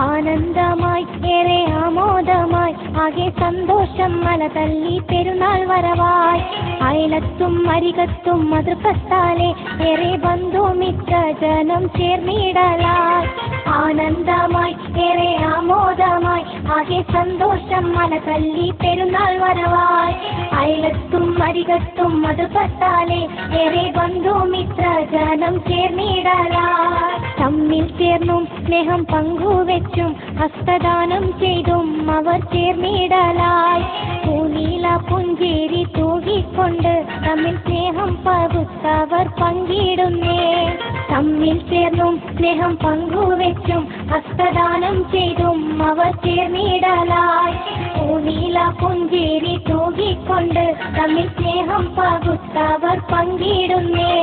ആനന്ദമായി ഏറെ ആമോദമായി ആകെ സന്തോഷം മല തല്ലി പെരുന്നാൾ വരവായി അയലത്തും അരികത്തും മതൃക്കത്താലെ ഏറെ ബന്ധുമിത്ര ജനം ചേർന്നിടലായി ആനന്ദമായി ഏറെ ആമോദമായി ആകെ സന്തോഷം മല തല്ലി പെരുന്നാൾ വരവായി അയലത്തും അരികത്തും മതൃക്കത്താലെ ഏറെ ബന്ധുമിത്ര ജനം ചേർന്നിടലായി തമ്മിൽ ചേർന്നും സ്നേഹം പങ്കുവെച്ചും ഹസ്തദാനം ചെയ്തും അവർ ചേർന്നിടലായി പൂനീല പുഞ്ചേരി തൂകിക്കൊണ്ട് തമ്മിൽ സ്നേഹം പകുത്തവർ പങ്കിടുന്നേ തമ്മിൽ ചേർന്നും സ്നേഹം പങ്കുവെച്ചും ഹസ്തദാനം ചെയ്തും അവർ ചേർന്നിടലായി പൂനീല പുഞ്ചേരി തൂകിക്കൊണ്ട് തമ്മിൽ സ്നേഹം പകുത്തവർ പങ്കിടുന്നേ